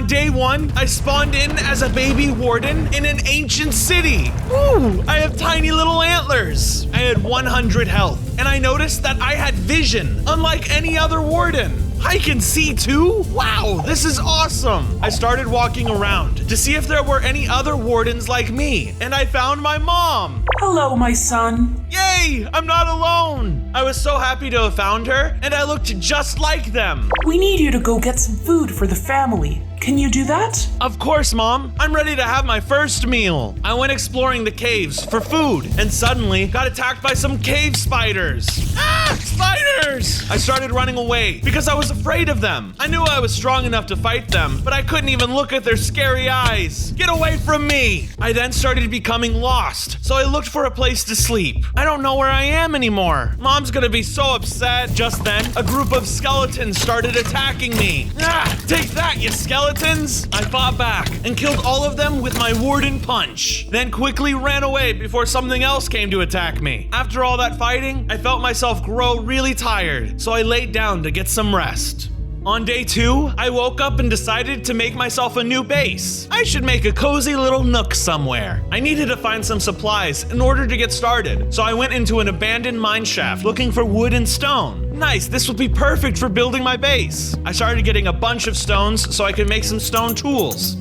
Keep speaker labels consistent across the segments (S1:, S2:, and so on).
S1: On day 1, I spawned in as a baby warden in an ancient city. Ooh, I have tiny little antlers. I had 100 health, and I noticed that I had vision, unlike any other warden. I can see too? Wow, this is awesome. I started walking around to see if there were any other wardens like me, and I found my mom.
S2: Hello, my son.
S1: Yay, I'm not alone. I was so happy to have found her, and I looked just like them.
S2: We need you to go get some food for the family. Can you do that?
S1: Of course, Mom. I'm ready to have my first meal. I went exploring the caves for food and suddenly got attacked by some cave spiders. Ah, spiders! I started running away because I was afraid of them. I knew I was strong enough to fight them, but I couldn't even look at their scary eyes. Get away from me! I then started becoming lost, so I looked for a place to sleep. I don't know where I am anymore. Mom's gonna be so upset. Just then, a group of skeletons started attacking me. Ah, take that, you skeleton! I fought back and killed all of them with my warden punch, then quickly ran away before something else came to attack me. After all that fighting, I felt myself grow really tired, so I laid down to get some rest. On day 2, I woke up and decided to make myself a new base. I should make a cozy little nook somewhere. I needed to find some supplies in order to get started, so I went into an abandoned mine shaft looking for wood and stone. Nice, this will be perfect for building my base. I started getting a bunch of stones so I could make some stone tools.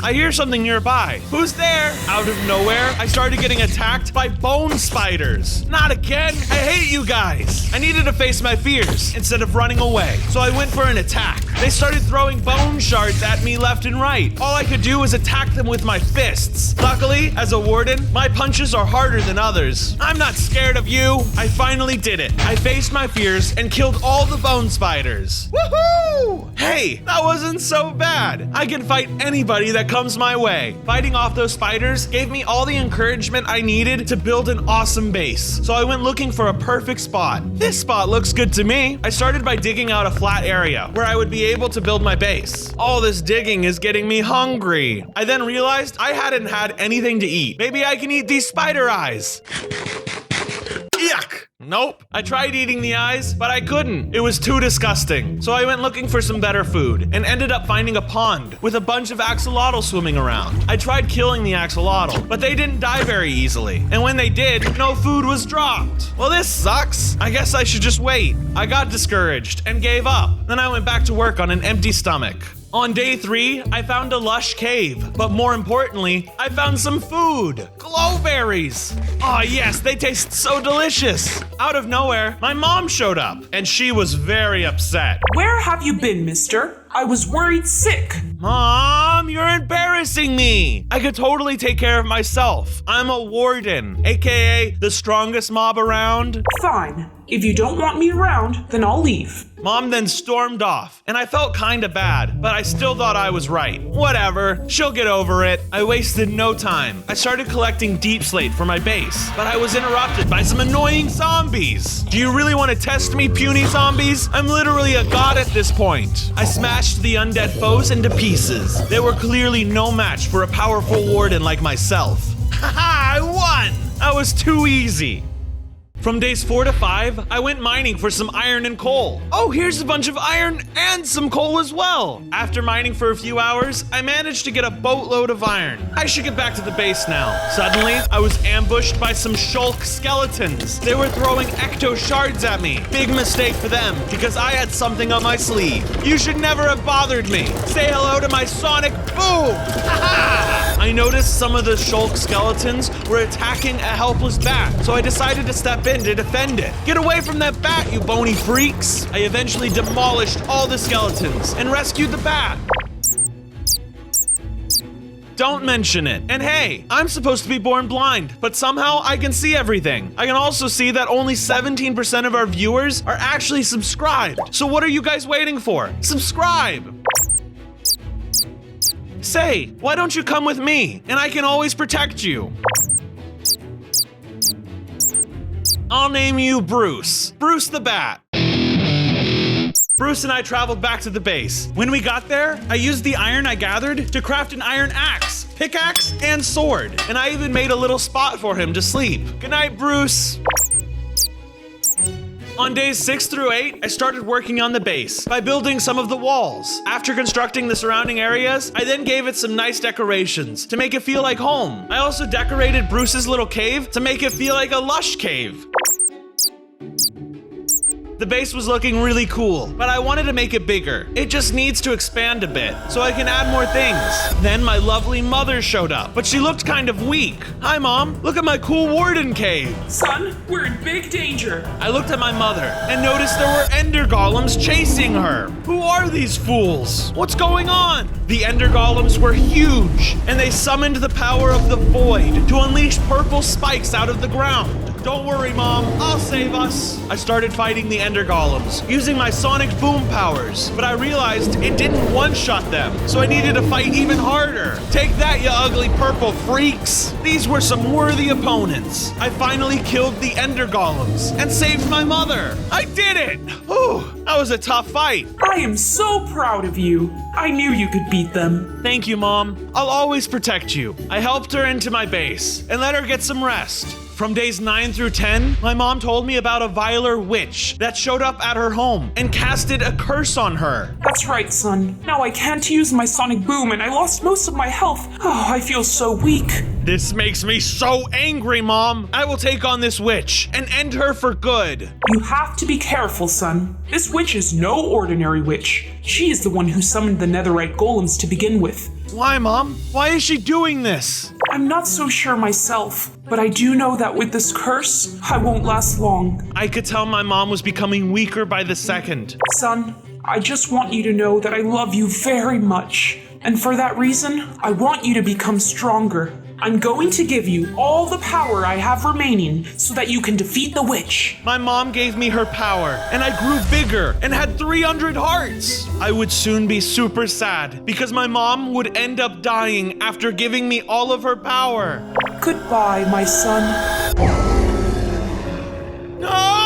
S1: I hear something nearby. Who's there? Out of nowhere, I started getting attacked by bone spiders. Not again. I hate you guys. I needed to face my fears instead of running away, so I went for an attack. They started throwing bone shards at me left and right. All I could do was attack them with my fists. Luckily, as a warden, my punches are harder than others. I'm not scared of you. I finally did it. I faced my fears and killed all the bone spiders. Woohoo! Hey, that wasn't so bad. I can fight anybody that comes my way. Fighting off those spiders gave me all the encouragement I needed to build an awesome base. So I went looking for a perfect spot. This spot looks good to me. I started by digging out a flat area where I would be able to build my base. All this digging is getting me hungry. I then realized I hadn't had anything to eat. Maybe I can eat these spider eyes. Yuck! Nope. I tried eating the eyes, but I couldn't. It was too disgusting. So I went looking for some better food and ended up finding a pond with a bunch of axolotls swimming around. I tried killing the axolotl, but they didn't die very easily. And when they did, no food was dropped. Well, this sucks. I guess I should just wait. I got discouraged and gave up. Then I went back to work on an empty stomach. On day 3, I found a lush cave, but more importantly, I found some food. Glowberries. Oh yes, they taste so delicious. Out of nowhere, my mom showed up, and she was very upset.
S2: Where have you been, mister? I was worried sick.
S1: Mom, you're embarrassing me. I could totally take care of myself. I'm a warden, aka the strongest mob around.
S2: Fine. If you don't want me around, then I'll leave.
S1: Mom then stormed off, and I felt kinda bad, but I still thought I was right. Whatever, she'll get over it. I wasted no time. I started collecting deep slate for my base, but I was interrupted by some annoying zombies. Do you really want to test me, puny zombies? I'm literally a god at this point. I smashed the undead foes into pieces. They were clearly no match for a powerful warden like myself. Haha, I won! That was too easy. From days 4 to 5, I went mining for some iron and coal. Oh, here's a bunch of iron and some coal as well. After mining for a few hours, I managed to get a boatload of iron. I should get back to the base now. Suddenly, I was ambushed by some shulk skeletons. They were throwing ecto shards at me. Big mistake for them, because I had something up my sleeve. You should never have bothered me. Say hello to my sonic boom! Ha-ha! I noticed some of the shulk skeletons were attacking a helpless bat, so I decided to step in to defend it. Get away from that bat, you bony freaks! I eventually demolished all the skeletons and rescued the bat. Don't mention it. And hey, I'm supposed to be born blind, but somehow I can see everything. I can also see that only 17% of our viewers are actually subscribed. So what are you guys waiting for? Subscribe! Say, why don't you come with me? And I can always protect you. I'll name you Bruce. Bruce the Bat. Bruce and I traveled back to the base. When we got there, I used the iron I gathered to craft an iron axe, pickaxe, and sword. And I even made a little spot for him to sleep. Good night, Bruce. On days 6 through 8, I started working on the base by building some of the walls. After constructing the surrounding areas, I then gave it some nice decorations to make it feel like home. I also decorated Bruce's little cave to make it feel like a lush cave. The base was looking really cool, but I wanted to make it bigger. It just needs to expand a bit, so I can add more things. Then my lovely mother showed up, but she looked kind of weak. Hi, Mom. Look at my cool warden cave.
S2: Son, we're in big danger.
S1: I looked at my mother and noticed there were ender golems chasing her. Who are these fools? What's going on? The ender golems were huge, and they summoned the power of the void to unleash purple spikes out of the ground. Don't worry, Mom. I'll save us. I started fighting the ender golems using my sonic boom powers, but I realized it didn't one-shot them, so I needed to fight even harder. Take that, you ugly purple freaks. These were some worthy opponents. I finally killed the ender golems and saved my mother. I did it. Whew, that was a tough fight.
S2: I am so proud of you. I knew you could beat them.
S1: Thank you, Mom. I'll always protect you. I helped her into my base and let her get some rest. From days 9 through 10, my mom told me about a viler witch that showed up at her home and casted a curse on her.
S2: That's right, son. Now I can't use my sonic boom and I lost most of my health. Oh, I feel so weak.
S1: This makes me so angry, Mom. I will take on this witch and end her for good.
S2: You have to be careful, son. This witch is no ordinary witch. She is the one who summoned the netherite golems to begin with.
S1: Why, Mom? Why is she doing this?
S2: I'm not so sure myself, but I do know that with this curse, I won't last long.
S1: I could tell my mom was becoming weaker by the second.
S2: Son, I just want you to know that I love you very much. And for that reason, I want you to become stronger. I'm going to give you all the power I have remaining so that you can defeat the witch.
S1: My mom gave me her power, and I grew bigger and had 300 hearts. I would soon be super sad because my mom would end up dying after giving me all of her power.
S2: Goodbye, my son.
S1: No!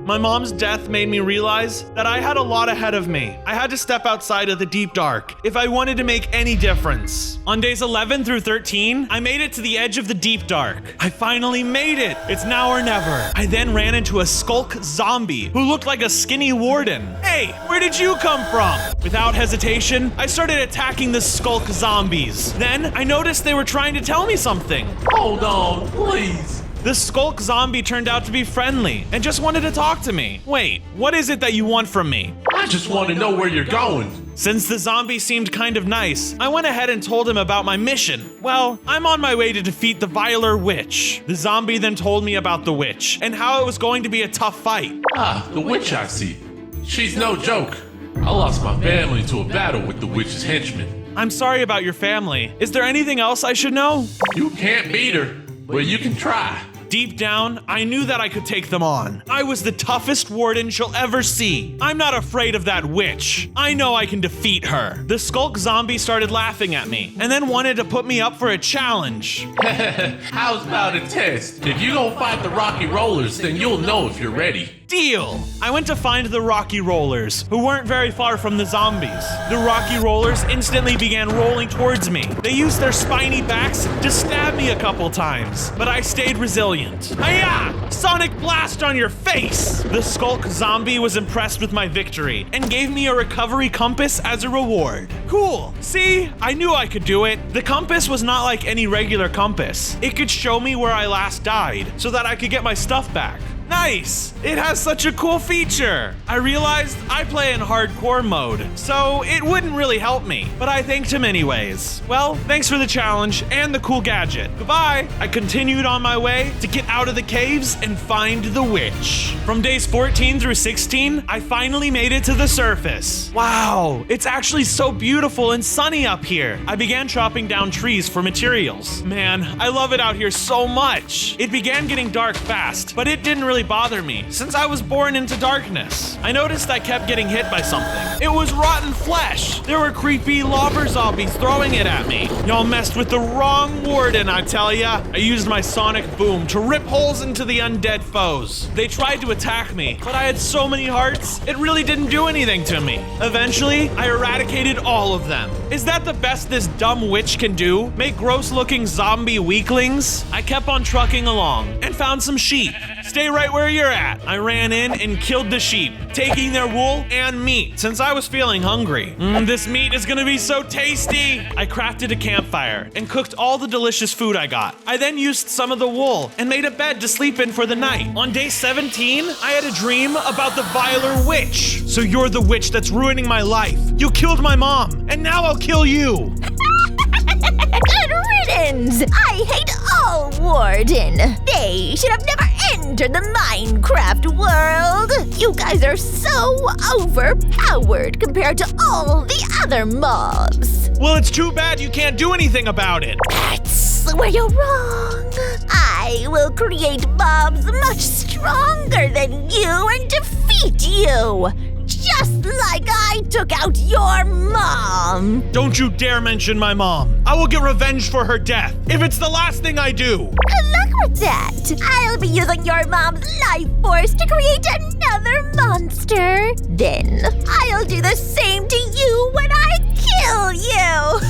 S1: My mom's death made me realize that I had a lot ahead of me. I had to step outside of the deep dark if I wanted to make any difference. On days 11 through 13, I made it to the edge of the deep dark. I finally made it. It's now or never. I then ran into a skulk zombie who looked like a skinny warden. Hey, where did you come from? Without hesitation, I started attacking the skulk zombies. Then I noticed they were trying to tell me something.
S3: Hold on, please.
S1: The skulk zombie turned out to be friendly and just wanted to talk to me. Wait, what is it that you want from me?
S3: I just want to know where you're going.
S1: Since the zombie seemed kind of nice, I went ahead and told him about my mission. Well, I'm on my way to defeat the viler witch. The zombie then told me about the witch and how it was going to be a tough fight.
S3: Ah, the witch I see. She's no joke. I lost my family to a battle with the witch's henchmen.
S1: I'm sorry about your family. Is there anything else I should know?
S3: You can't beat her, but you can try.
S1: Deep down, I knew that I could take them on. I was the toughest warden she'll ever see. I'm not afraid of that witch. I know I can defeat her. The skulk zombie started laughing at me and then wanted to put me up for a challenge.
S3: How's about a test? If you don't fight the Rocky Rollers, then you'll know if you're ready.
S1: Deal! I went to find the Rocky Rollers, who weren't very far from the zombies. The Rocky Rollers instantly began rolling towards me. They used their spiny backs to stab me a couple times, but I stayed resilient. Hiya! Sonic blast on your face! The skulk zombie was impressed with my victory and gave me a recovery compass as a reward. Cool! See? I knew I could do it. The compass was not like any regular compass. It could show me where I last died so that I could get my stuff back. Nice! It has such a cool feature! I realized I play in hardcore mode, so it wouldn't really help me, but I thanked him anyways. Well, thanks for the challenge and the cool gadget. Goodbye! I continued on my way to get out of the caves and find the witch. From days 14 through 16, I finally made it to the surface. Wow! It's actually so beautiful and sunny up here. I began chopping down trees for materials. Man, I love it out here so much! It began getting dark fast, but it didn't really bother me since I was born into darkness. I noticed I kept getting hit by something. It was rotten flesh. There were creepy lobber zombies throwing it at me. Y'all messed with the wrong warden, I tell ya. I used my sonic boom to rip holes into the undead foes. They tried to attack me, but I had so many hearts, it really didn't do anything to me. Eventually, I eradicated all of them. Is that the best this dumb witch can do? Make gross-looking zombie weaklings? I kept on trucking along and found some sheep. Stay right where you're at. I ran in and killed the sheep, taking their wool and meat since I was feeling hungry. This meat is gonna be so tasty. I crafted a campfire and cooked all the delicious food I got. I then used some of the wool and made a bed to sleep in for the night. On day 17, I had a dream about the Viler Witch. So you're the witch that's ruining my life. You killed my mom, and now I'll kill you.
S4: Good riddance! I hate all Warden. They should have never entered the Minecraft world. You guys are so overpowered compared to all the other mobs.
S1: Well, it's too bad you can't do anything about it.
S4: That's where you're wrong. I will create mobs much stronger than you and defeat you. Just like I took out your mom.
S1: Don't you dare mention my mom. I will get revenge for her death, if it's the last thing I do.
S4: Good luck with that. I'll be using your mom's life force to create another monster. Then I'll do the same to you when I kill you.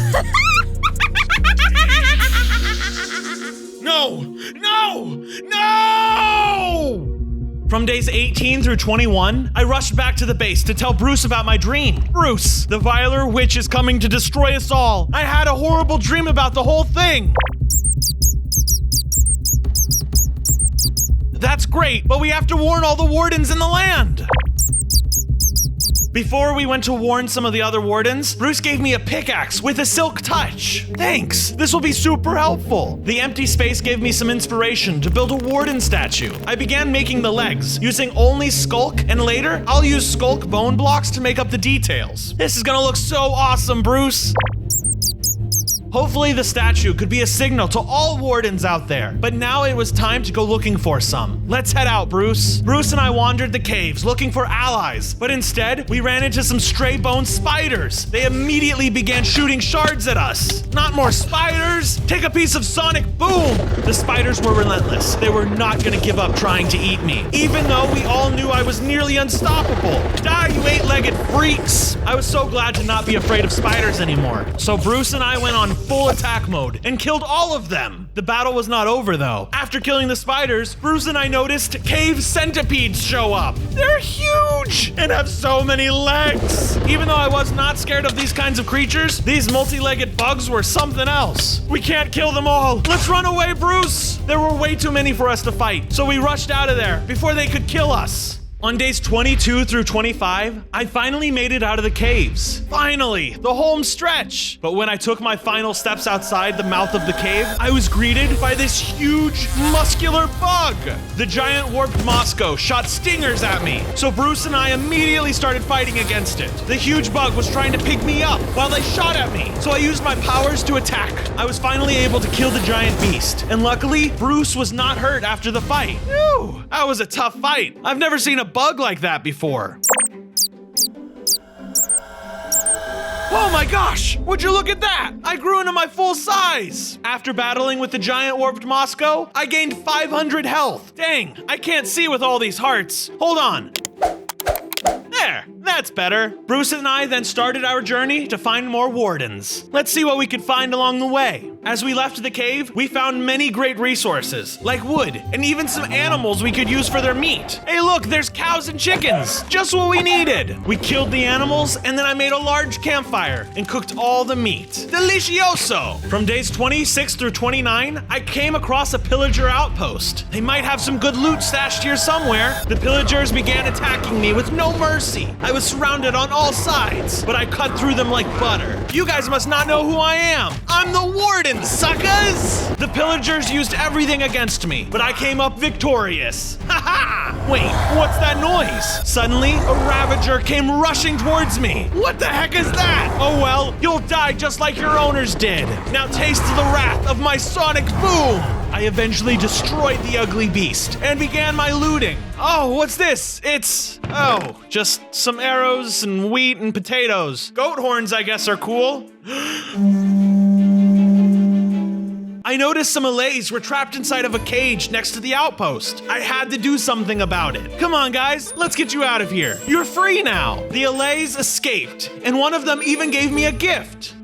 S1: No! No! No! From days 18 through 21, I rushed back to the base to tell Bruce about my dream. Bruce, the Viler Witch is coming to destroy us all. I had a horrible dream about the whole thing. That's great, but we have to warn all the wardens in the land. Before we went to warn some of the other wardens, Bruce gave me a pickaxe with a silk touch. Thanks, this will be super helpful. The empty space gave me some inspiration to build a warden statue. I began making the legs, using only skulk, and later, I'll use skulk bone blocks to make up the details. This is gonna look so awesome, Bruce. Hopefully the statue could be a signal to all wardens out there, but now it was time to go looking for some. Let's head out, Bruce. Bruce and I wandered the caves looking for allies, but instead we ran into some stray bone spiders. They immediately began shooting shards at us. Not more spiders! Take a piece of sonic boom! The spiders were relentless. They were not gonna give up trying to eat me, even though we all knew I was nearly unstoppable. Die, you eight-legged freaks! I was so glad to not be afraid of spiders anymore. So Bruce and I went on full attack mode and killed all of them. The battle was not over though. After killing the spiders, Bruce and I noticed cave centipedes show up. They're huge and have so many legs. Even though I was not scared of these kinds of creatures, these multi-legged bugs were something else. We can't kill them all. Let's run away, Bruce. There were way too many for us to fight, so we rushed out of there before they could kill us. On days 22 through 25, I finally made it out of the caves. Finally, the home stretch. But when I took my final steps outside the mouth of the cave, I was greeted by this huge, muscular bug. The giant warped Moscow shot stingers at me, so Bruce and I immediately started fighting against it. The huge bug was trying to pick me up while they shot at me, so I used my powers to attack. I was finally able to kill the giant beast, and luckily, Bruce was not hurt after the fight. Whew, that was a tough fight. I've never seen a bug like that before. Oh my gosh! Would you look at that? I grew into my full size! After battling with the giant warped Moscow, I gained 500 health. Dang, I can't see with all these hearts. Hold on. There, that's better. Bruce and I then started our journey to find more wardens. Let's see what we could find along the way. As we left the cave, we found many great resources, like wood, and even some animals we could use for their meat. Hey look, there's cows and chickens, just what we needed. We killed the animals, and then I made a large campfire and cooked all the meat. Delicioso! From days 26 through 29, I came across a pillager outpost. They might have some good loot stashed here somewhere. The pillagers began attacking me with no mercy. I was surrounded on all sides, but I cut through them like butter. You guys must not know who I am. I'm the warden, suckers! The pillagers used everything against me, but I came up victorious. Ha-ha! Wait, what's that noise? Suddenly, a ravager came rushing towards me. What the heck is that? Oh well, you'll die just like your owners did. Now taste the wrath of my sonic boom! I eventually destroyed the ugly beast and began my looting. Oh, what's this? Just some arrows and wheat and potatoes. Goat horns, I guess, are cool. I noticed some Allays were trapped inside of a cage next to the outpost. I had to do something about it. Come on, guys, let's get you out of here. You're free now. The Allays escaped, and one of them even gave me a gift.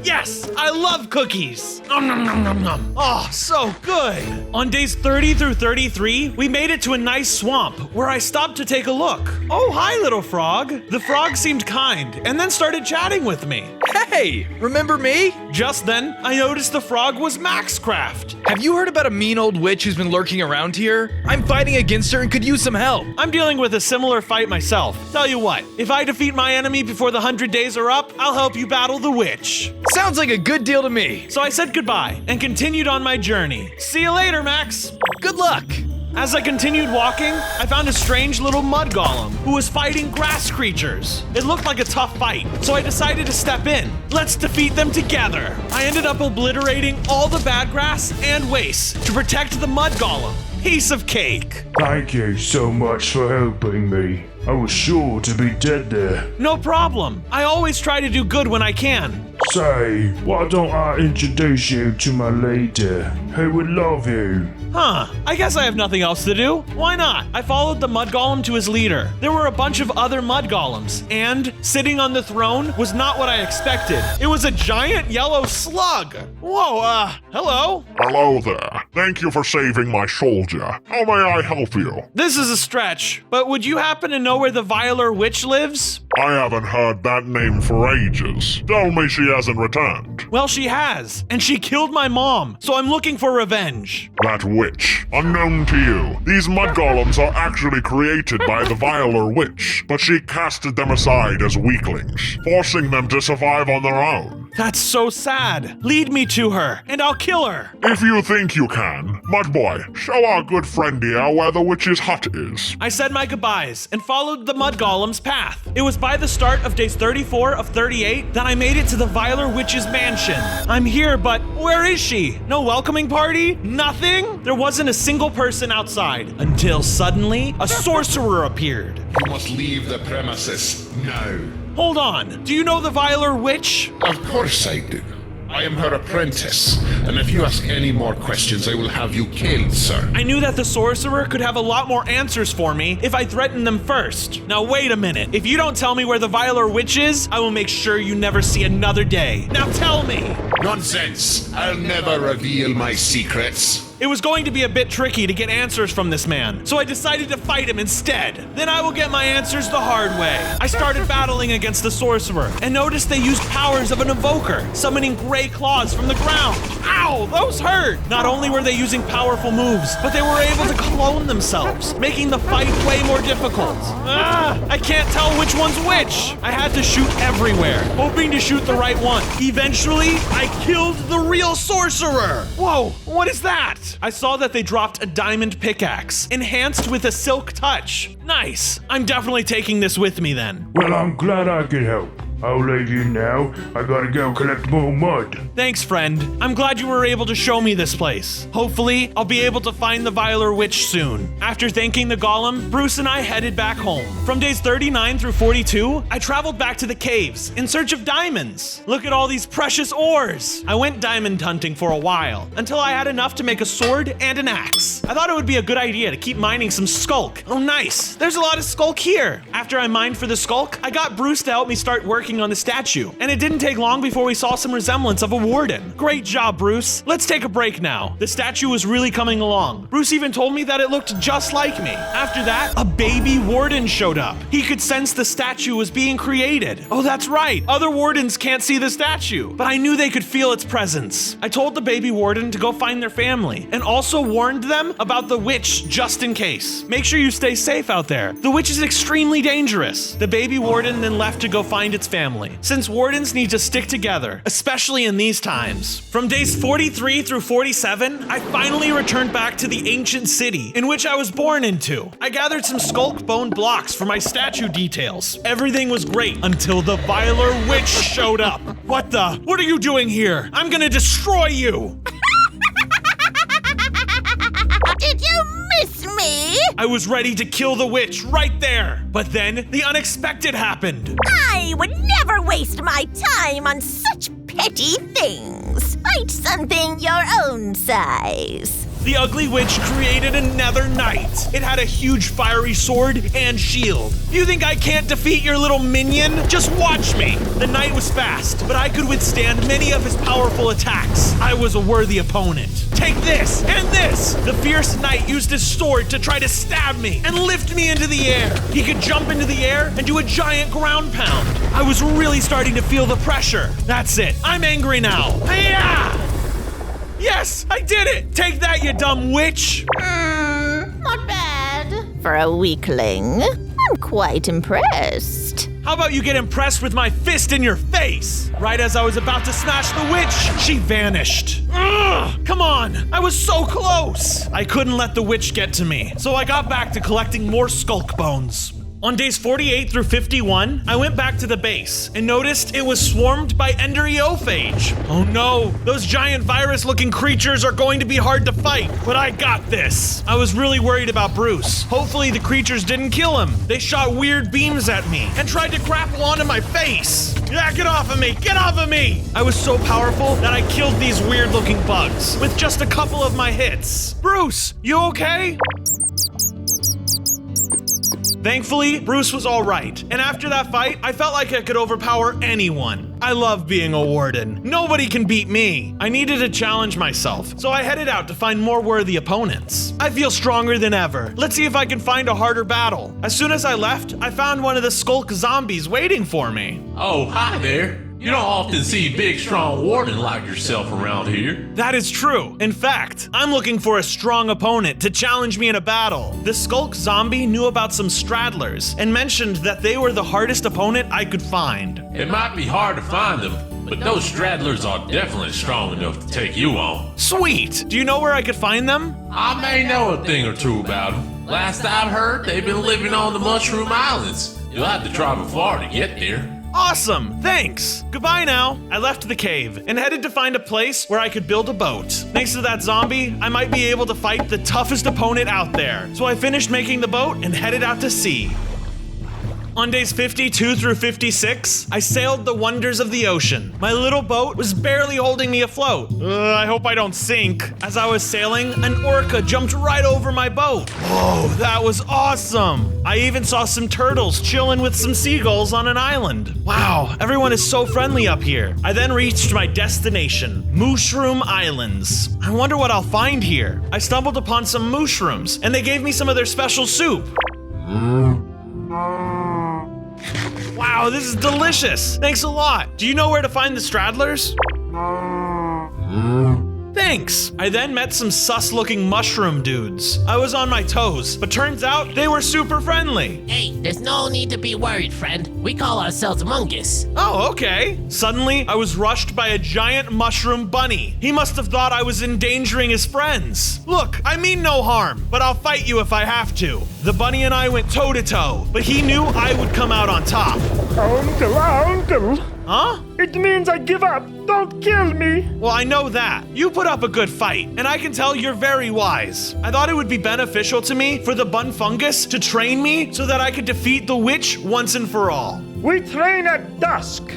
S1: Yes, I love cookies. Nom, nom, nom, nom, nom. Oh, so good. On days 30 through 33, we made it to a nice swamp where I stopped to take a look. Oh, hi, little frog. The frog seemed kind and then started chatting with me.
S5: Hey, remember me?
S1: Just then, I noticed the frog was Maxcraft.
S5: Have you heard about a mean old witch who's been lurking around here? I'm fighting against her and could use some help.
S1: I'm dealing with a similar fight myself. Tell you what, if I defeat my enemy before the 100 days are up, I'll help you battle the witch.
S5: Sounds like a good deal to me.
S1: So I said goodbye and continued on my journey. See you later, Max.
S5: Good luck.
S1: As I continued walking, I found a strange little mud golem who was fighting grass creatures. It looked like a tough fight, so I decided to step in. Let's defeat them together. I ended up obliterating all the bad grass and waste to protect the mud golem. Piece of cake.
S6: Thank you so much for helping me. I was sure to be dead there.
S1: No problem. I always try to do good when I can.
S6: Say, why don't I introduce you to my leader, who would love you?
S1: Huh, I guess I have nothing else to do. Why not? I followed the mud golem to his leader. There were a bunch of other mud golems, and sitting on the throne was not what I expected. It was a giant yellow slug. Whoa, hello?
S7: Hello there. Thank you for saving my soldier. How may I help you?
S1: This is a stretch, but would you happen to know where the Violer Witch lives?
S7: I haven't heard that name for ages. Tell me she hasn't returned.
S1: Well, she has, and she killed my mom, so I'm looking for revenge.
S7: That witch. Unknown to you, these mud golems are actually created by the Violer Witch, but she casted them aside as weaklings, forcing them to survive on their own.
S1: That's so sad. Lead me to her, and I'll kill her.
S7: If you think you can, Mudboy, show our good friend here where the witch's hut is.
S1: I said my goodbyes and followed the mud golem's path. It was by the start of days 34 of 38 that I made it to the Violer Witch's mansion. I'm here, but where is she? No welcoming party? Nothing? There wasn't a single person outside until suddenly a sorcerer appeared.
S8: You must leave the premises now.
S1: Hold on, do you know the Violer Witch?
S8: Of course I do. I am her apprentice, and if you ask any more questions, I will have you killed, sir.
S1: I knew that the sorcerer could have a lot more answers for me if I threatened them first. Now wait a minute. If you don't tell me where the Violer Witch is, I will make sure you never see another day. Now tell me!
S8: Nonsense! I'll never reveal my secrets.
S1: It was going to be a bit tricky to get answers from this man, so I decided to fight him instead. Then I will get my answers the hard way. I started battling against the sorcerer and noticed they used powers of an evoker, summoning gray claws from the ground. Ow, those hurt! Not only were they using powerful moves, but they were able to clone themselves, making the fight way more difficult. I can't tell which one's which. I had to shoot everywhere, hoping to shoot the right one. Eventually, I killed the real sorcerer. Whoa, what is that? I saw that they dropped a diamond pickaxe, enhanced with a silk touch. Nice. I'm definitely taking this with me then.
S6: Well, I'm glad I could help. I'll leave you now. I gotta go collect more mud.
S1: Thanks, friend. I'm glad you were able to show me this place. Hopefully, I'll be able to find the Violer Witch soon. After thanking the golem, Bruce and I headed back home. From days 39 through 42, I traveled back to the caves in search of diamonds. Look at all these precious ores. I went diamond hunting for a while, until I had enough to make a sword and an axe. I thought it would be a good idea to keep mining some skulk. Oh, nice. There's a lot of skulk here. After I mined for the skulk, I got Bruce to help me start working on the statue, and it didn't take long before we saw some resemblance of a warden. Great job, Bruce. Let's take a break now. The statue was really coming along. Bruce even told me that it looked just like me. After that, a baby warden showed up. He could sense the statue was being created. Oh, that's right. Other wardens can't see the statue, but I knew they could feel its presence. I told the baby warden to go find their family, and also warned them about the witch just in case. Make sure you stay safe out there. The witch is extremely dangerous. The baby warden then left to go find its family, since wardens need to stick together, especially in these times. From days 43 through 47, I finally returned back to the ancient city in which I was born into. I gathered some skulk bone blocks for my statue details. Everything was great until the Violer Witch showed up. What the? What are you doing here? I'm gonna destroy you!
S4: Did you miss me?
S1: I was ready to kill the witch right there, but then the unexpected happened.
S4: I would never waste my time on such petty things. Fight something your own size.
S1: the ugly witch created another knight. It had a huge fiery sword and shield. You think I can't defeat your little minion? Just watch me. The knight was fast, but I could withstand many of his powerful attacks. I was a worthy opponent. Take this and this. The fierce knight used his sword to try to stab me and lift me into the air. He could jump into the air and do a giant ground pound. I was really starting to feel the pressure. That's it. I'm angry now. Hi-ya! Yes, I did it! Take that, you dumb witch!
S4: Not bad. For a weakling, I'm quite impressed.
S1: How about you get impressed with my fist in your face? Right as I was about to smash the witch, she vanished. Ugh, come on, I was so close. I couldn't let the witch get to me, so I got back to collecting more skulk bones. On days 48 through 51, I went back to the base and noticed it was swarmed by enderiophage. Oh no, those giant virus-looking creatures are going to be hard to fight, but I got this. I was really worried about Bruce. Hopefully the creatures didn't kill him. They shot weird beams at me and tried to grapple onto my face. Yeah, get off of me, get off of me! I was so powerful that I killed these weird-looking bugs with just a couple of my hits. Bruce, you okay? Thankfully, Bruce was all right, and after that fight, I felt like I could overpower anyone. I love being a warden. Nobody can beat me. I needed to challenge myself, so I headed out to find more worthy opponents. I feel stronger than ever. Let's see if I can find a harder battle. As soon as I left, I found one of the skulk zombies waiting for me.
S3: Oh, hi there. You don't often see big, strong warden like yourself around here.
S1: That is true. In fact, I'm looking for a strong opponent to challenge me in a battle. The skulk zombie knew about some straddlers and mentioned that they were the hardest opponent I could find.
S3: It might be hard to find them, but those straddlers are definitely strong enough to take you on.
S1: Sweet! Do you know where I could find them?
S3: I may know a thing or two about them. Last I've heard, they've been living on the Mushroom Islands. You'll have to travel far to get there.
S1: Awesome, thanks. Goodbye now. I left the cave and headed to find a place where I could build a boat. Thanks to that zombie, I might be able to fight the toughest opponent out there. So I finished making the boat and headed out to sea. On days 52 through 56, I sailed the wonders of the ocean. My little boat was barely holding me afloat. I hope I don't sink. As I was sailing, an orca jumped right over my boat. Whoa, that was awesome. I even saw some turtles chilling with some seagulls on an island. Wow, everyone is so friendly up here. I then reached my destination, Mushroom Islands. I wonder what I'll find here. I stumbled upon some mushrooms, and they gave me some of their special soup. Wow, this is delicious. Thanks a lot. Do you know where to find the straddlers? Thanks. I then met some sus-looking mushroom dudes. I was on my toes, but turns out they were super friendly.
S9: Hey, there's no need to be worried, friend. We call ourselves Mungus.
S1: Oh, okay. Suddenly, I was rushed by a giant mushroom bunny. He must have thought I was endangering his friends. Look, I mean no harm, but I'll fight you if I have to. The bunny and I went toe-to-toe, but he knew I would come out on top.
S6: Uncle!
S1: Huh?
S6: It means I give up. Don't kill me.
S1: Well, I know that. You put up a good fight, and I can tell you're very wise. I thought it would be beneficial to me for the bun fungus to train me so that I could defeat the witch once and for all.
S6: We train at dusk.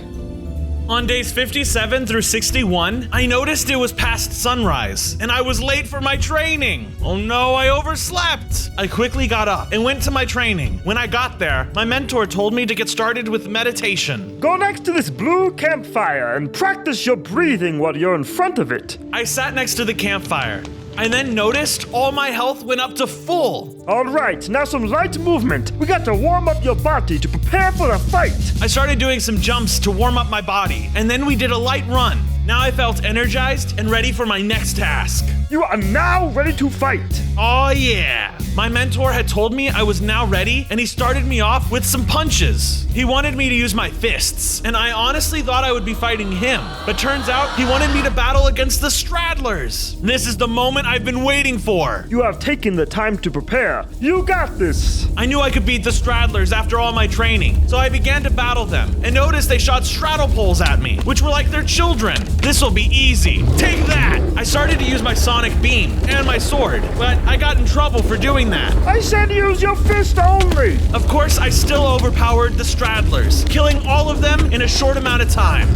S1: On days 57 through 61, I noticed it was past sunrise, and I was late for my training. Oh no, I overslept. I quickly got up and went to my training. When I got there, my mentor told me to get started with meditation.
S6: Go next to this blue campfire and practice your breathing while you're in front of it.
S1: I sat next to the campfire. I then noticed all my health went up to full.
S6: All right, now some light movement. We got to warm up your body to prepare for a fight.
S1: I started doing some jumps to warm up my body, and then we did a light run. Now I felt energized and ready for my next task.
S6: You are now ready to fight.
S1: Oh yeah. My mentor had told me I was now ready, and he started me off with some punches. He wanted me to use my fists, and I honestly thought I would be fighting him. But turns out he wanted me to battle against the straddlers. This is the moment I've been waiting for.
S6: You have taken the time to prepare. You got this.
S1: I knew I could beat the straddlers after all my training, so I began to battle them, and noticed they shot straddle poles at me, which were like their children. This'll be easy. Take that! I started to use my sonic beam and my sword, but I got in trouble for doing that.
S6: I said use your fist only.
S1: Of course, I still overpowered the straddlers, killing all of them in a short amount of time.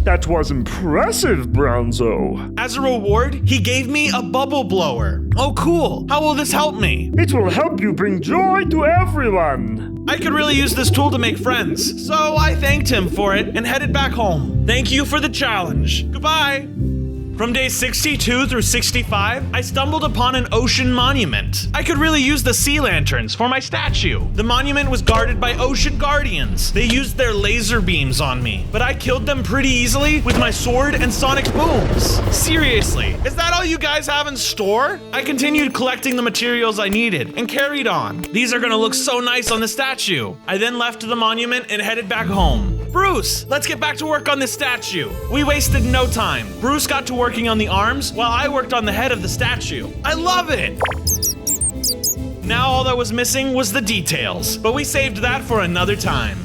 S6: That was impressive, Bronzo.
S1: As a reward, he gave me a bubble blower. Oh, cool. How will this help me?
S6: It will help you bring joy to everyone.
S1: I could really use this tool to make friends, so I thanked him for it and headed back home. Thank you for the challenge. Goodbye. From days 62 through 65, I stumbled upon an ocean monument. I could really use the sea lanterns for my statue. The monument was guarded by ocean guardians. They used their laser beams on me, but I killed them pretty easily with my sword and sonic booms. Seriously, is that all you guys have in store? I continued collecting the materials I needed and carried on. These are gonna look so nice on the statue. I then left the monument and headed back home. Bruce, let's get back to work on this statue. We wasted no time. Bruce got to working on the arms while I worked on the head of the statue. I love it! Now all that was missing was the details, but we saved that for another time.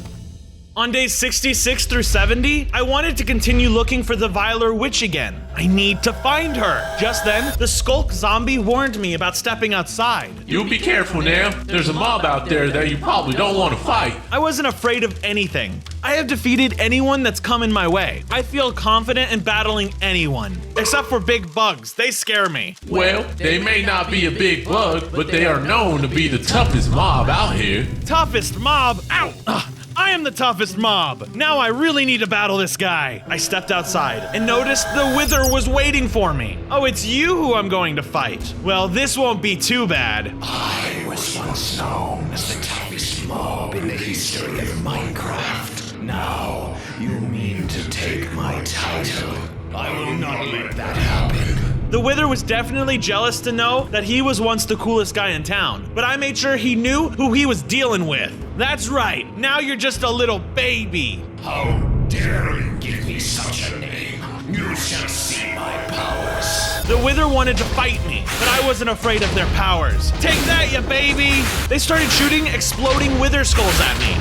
S1: On days 66 through 70, I wanted to continue looking for the Viler Witch again. I need to find her. Just then, the Skulk zombie warned me about stepping outside.
S3: You be careful now. There's a mob out there that you probably don't want to fight.
S1: I wasn't afraid of anything. I have defeated anyone that's come in my way. I feel confident in battling anyone. Except for big bugs, they scare me.
S3: Well, they may not be a big bug, but they are known to be the toughest mob out here.
S1: Toughest mob? Ow! Ugh. I am the toughest mob. Now I really need to battle this guy. I stepped outside and noticed the Wither was waiting for me. Oh, it's you who I'm going to fight. Well, this won't be too bad.
S10: I was once known as the toughest mob in the history of Minecraft. Now, you mean to take my title? I will not let that happen.
S1: The Wither was definitely jealous to know that he was once the coolest guy in town, but I made sure he knew who he was dealing with. That's right, now you're just a little baby.
S10: How dare you give me such a name? You shall see my powers.
S1: The Wither wanted to fight me, but I wasn't afraid of their powers. Take that, you baby! They started shooting exploding Wither skulls at me.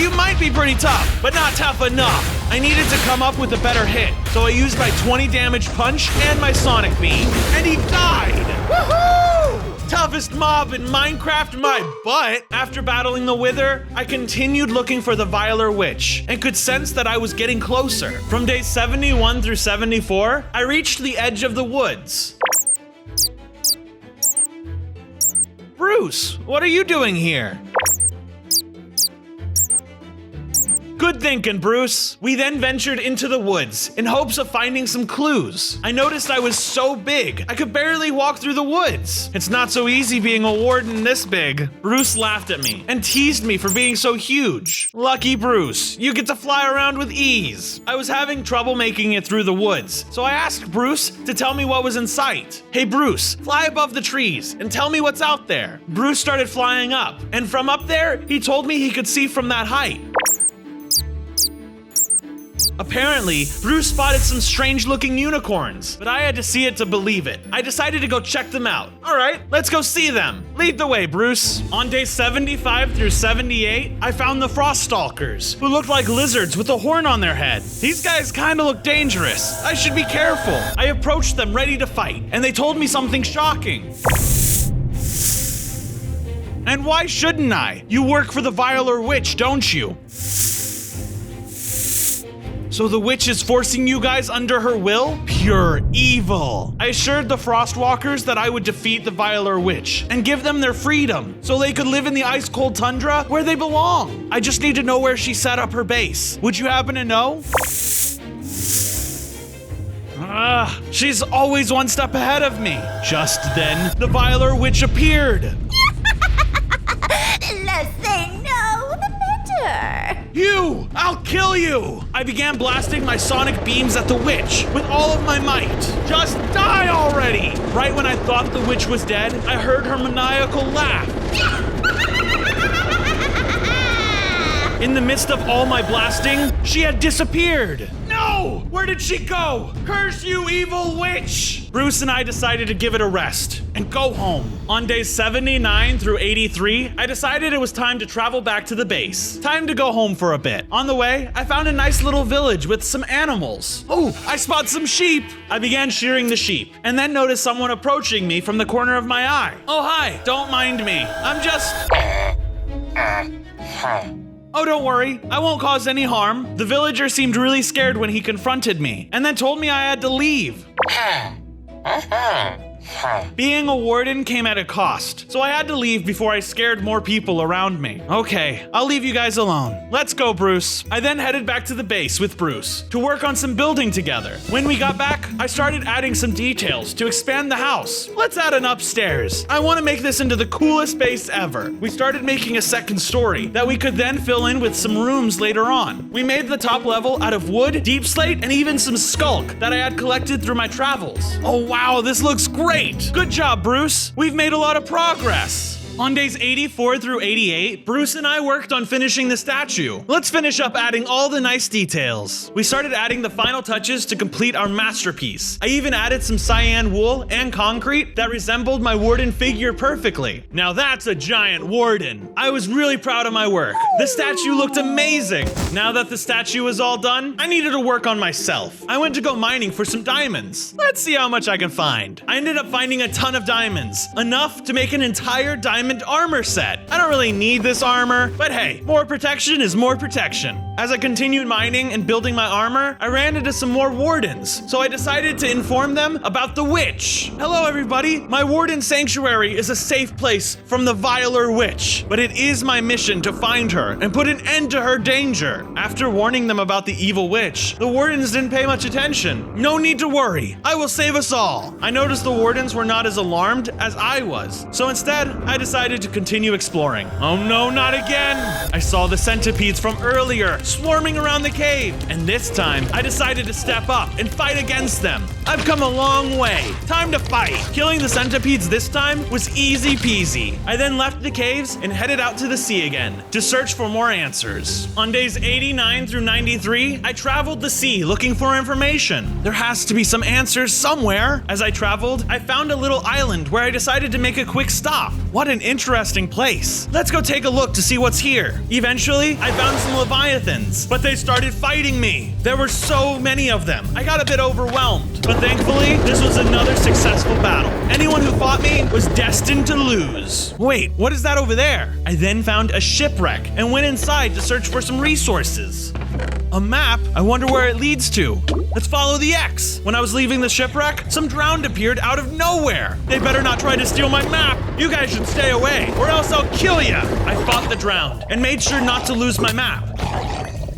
S1: You might be pretty tough, but not tough enough. I needed to come up with a better hit, so I used my 20 damage punch and my sonic beam, and he died! Woohoo! Toughest mob in Minecraft, my butt! After battling the Wither, I continued looking for the Viler Witch, and could sense that I was getting closer. From days 71 through 74, I reached the edge of the woods. Bruce, what are you doing here? Good thinking, Bruce. We then ventured into the woods in hopes of finding some clues. I noticed I was so big, I could barely walk through the woods. It's not so easy being a warden this big. Bruce laughed at me and teased me for being so huge. Lucky Bruce, you get to fly around with ease. I was having trouble making it through the woods, so I asked Bruce to tell me what was in sight. Hey Bruce, fly above the trees and tell me what's out there. Bruce started flying up, and from up there, he told me he could see from that height. Apparently, Bruce spotted some strange-looking unicorns, but I had to see it to believe it. I decided to go check them out. All right, let's go see them. Lead the way, Bruce. On day 75 through 78, I found the Froststalkers, who looked like lizards with a horn on their head. These guys kind of look dangerous. I should be careful. I approached them ready to fight, and they told me something shocking. And why shouldn't I? You work for the Viler Witch, don't you? So the witch is forcing you guys under her will? Pure evil. I assured the Frostwalkers that I would defeat the Viler Witch and give them their freedom so they could live in the ice-cold tundra where they belong. I just need to know where she set up her base. Would you happen to know? She's always one step ahead of me. Just then, the Viler Witch appeared.
S4: The less they know, the better.
S1: You! I'll kill you! I began blasting my sonic beams at the witch with all of my might. Just die already! Right when I thought the witch was dead, I heard her maniacal laugh. In the midst of all my blasting, she had disappeared. No! Where did she go? Curse you, evil witch! Bruce and I decided to give it a rest and go home. On days 79 through 83, I decided it was time to travel back to the base. Time to go home for a bit. On the way, I found a nice little village with some animals. Oh, I spot some sheep! I began shearing the sheep and then noticed someone approaching me from the corner of my eye. Oh, hi, don't mind me. I'm just... Oh, don't worry, I won't cause any harm. The villager seemed really scared when he confronted me, and then told me I had to leave. Being a warden came at a cost, so I had to leave before I scared more people around me. Okay, I'll leave you guys alone. Let's go, Bruce. I then headed back to the base with Bruce to work on some building together. When we got back, I started adding some details to expand the house. Let's add an upstairs. I want to make this into the coolest base ever. We started making a second story that we could then fill in with some rooms later on. We made the top level out of wood, deep slate, and even some skulk that I had collected through my travels. Oh wow, this looks great! Good job, Bruce. We've made a lot of progress. On days 84 through 88, Bruce and I worked on finishing the statue. Let's finish up adding all the nice details. We started adding the final touches to complete our masterpiece. I even added some cyan wool and concrete that resembled my warden figure perfectly. Now that's a giant warden. I was really proud of my work. The statue looked amazing. Now that the statue was all done, I needed to work on myself. I went to go mining for some diamonds. Let's see how much I can find. I ended up finding a ton of diamonds, enough to make an entire diamond armor set. I don't really need this armor, but hey, more protection is more protection. As I continued mining and building my armor, I ran into some more wardens, so I decided to inform them about the witch. Hello everybody, my warden sanctuary is a safe place from the viler witch, but it is my mission to find her and put an end to her danger. After warning them about the evil witch, the wardens didn't pay much attention. No need to worry, I will save us all. I noticed the wardens were not as alarmed as I was, so instead, I decided to continue exploring. Oh no, not again! I saw the centipedes from earlier swarming around the cave, and this time I decided to step up and fight against them. I've come a long way. Time to fight. Killing the centipedes this time was easy peasy. I then left the caves and headed out to the sea again to search for more answers. On days 89 through 93, I traveled the sea looking for information. There has to be some answers somewhere. As I traveled, I found a little island where I decided to make a quick stop. What an interesting place. Let's go take a look to see what's here. Eventually, I found some leviathans, but they started fighting me. There were so many of them. I got a bit overwhelmed, but thankfully, this was another successful battle. Anyone who fought me was destined to lose. Wait, what is that over there? I then found a shipwreck and went inside to search for some resources. A map? I wonder where it leads to. Let's follow the X. When I was leaving the shipwreck, some drowned appeared out of nowhere. They better not try to steal my map. You guys should stay away, or else I'll kill ya. I fought the drowned and made sure not to lose my map.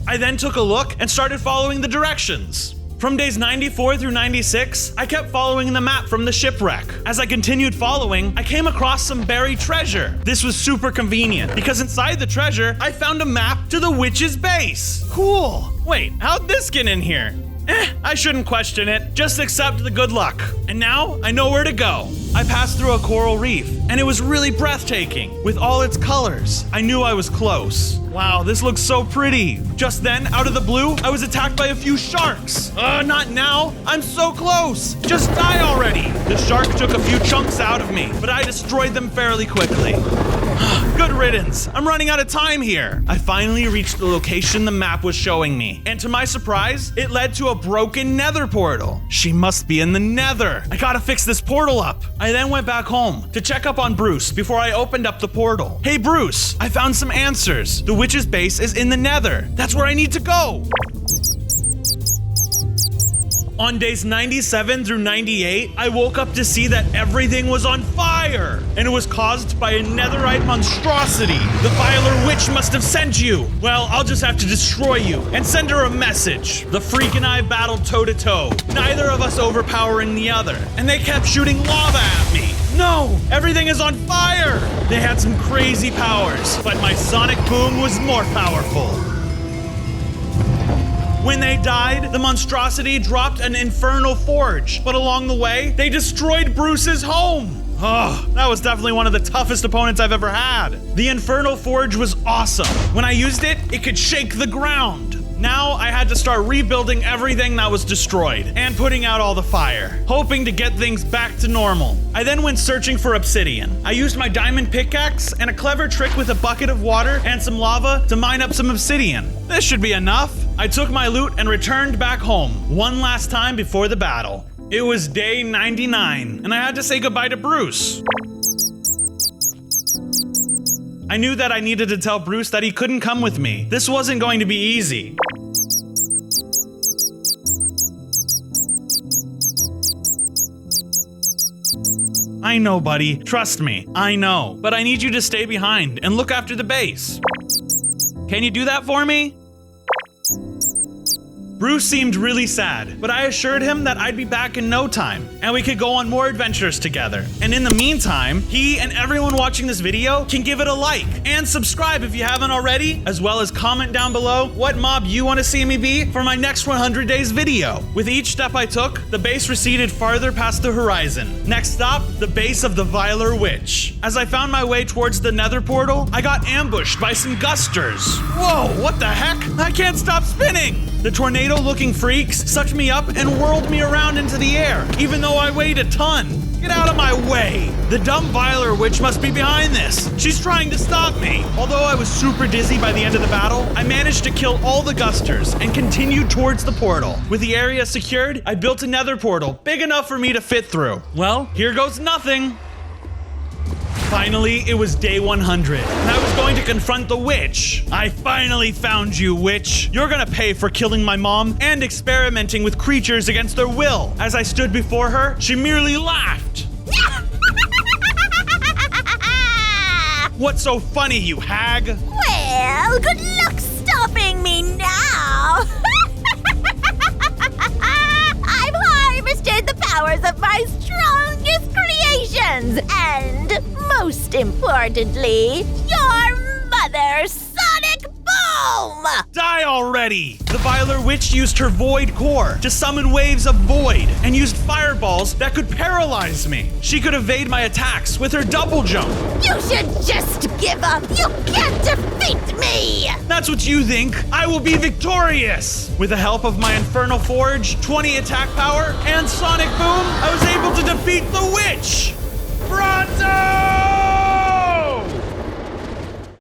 S1: I then took a look and started following the directions. From days 94 through 96, I kept following the map from the shipwreck. As I continued following, I came across some buried treasure. This was super convenient because inside the treasure, I found a map to the witch's base. Cool. Wait, how'd this get in here? I shouldn't question it, just accept the good luck. And now, I know where to go. I passed through a coral reef, and it was really breathtaking. With all its colors, I knew I was close. Wow, this looks so pretty. Just then, out of the blue, I was attacked by a few sharks. Not now, I'm so close. Just die already. The shark took a few chunks out of me, but I destroyed them fairly quickly. Good riddance, I'm running out of time here. I finally reached the location the map was showing me, and to my surprise, it led to a broken nether portal. She must be in the nether. I gotta fix this portal up. I then went back home to check up on Bruce before I opened up the portal. Hey Bruce, I found some answers. The witch's base is in the nether. That's where I need to go. On days 97 through 98, I woke up to see that everything was on fire, and it was caused by a netherite monstrosity. The viler witch must have sent you. Well, I'll just have to destroy you and send her a message. The freak and I battled toe-to-toe, neither of us overpowering the other, and they kept shooting lava at me. No, everything is on fire. They had some crazy powers, but my sonic boom was more powerful. When they died, the monstrosity dropped an infernal forge, but along the way, they destroyed Bruce's home. Oh, that was definitely one of the toughest opponents I've ever had. The infernal forge was awesome. When I used it, it could shake the ground. Now I had to start rebuilding everything that was destroyed and putting out all the fire, hoping to get things back to normal. I then went searching for obsidian. I used my diamond pickaxe and a clever trick with a bucket of water and some lava to mine up some obsidian. This should be enough. I took my loot and returned back home one last time before the battle. It was day 99, and I had to say goodbye to Bruce. I knew that I needed to tell Bruce that he couldn't come with me. This wasn't going to be easy. I know, buddy. Trust me. I know. But I need you to stay behind and look after the base. Can you do that for me? Bruce seemed really sad, but I assured him that I'd be back in no time, and we could go on more adventures together. And in the meantime, he and everyone watching this video can give it a like and subscribe if you haven't already, as well as comment down below what mob you want to see me be for my next 100 days video. With each step I took, the base receded farther past the horizon. Next stop, the base of the Viler Witch. As I found my way towards the nether portal, I got ambushed by some gusters. Whoa, what the heck? I can't stop spinning! The tornado-looking freaks sucked me up and whirled me around into the air, even though I weighed a ton. Get out of my way! The dumb Viler Witch must be behind this. She's trying to stop me. Although I was super dizzy by the end of the battle, I managed to kill all the gusters and continued towards the portal. With the area secured, I built a nether portal big enough for me to fit through. Well, here goes nothing. Finally, it was day 100, and I was going to confront the witch. I finally found you, witch. You're gonna pay for killing my mom and experimenting with creatures against their will. As I stood before her, she merely laughed. What's so funny, you hag?
S4: Well, good luck stopping me now. I've harvested the powers of my strongest creations, and most importantly, your mother's sonic boom!
S1: Die already! The Viler Witch used her Void Core to summon waves of void and used fireballs that could paralyze me. She could evade my attacks with her double jump.
S4: You should just give up. You can't defeat me!
S1: That's what you think. I will be victorious! With the help of my Infernal Forge, 20 attack power, and Sonic Boom, I was able to defeat the witch! Pronto!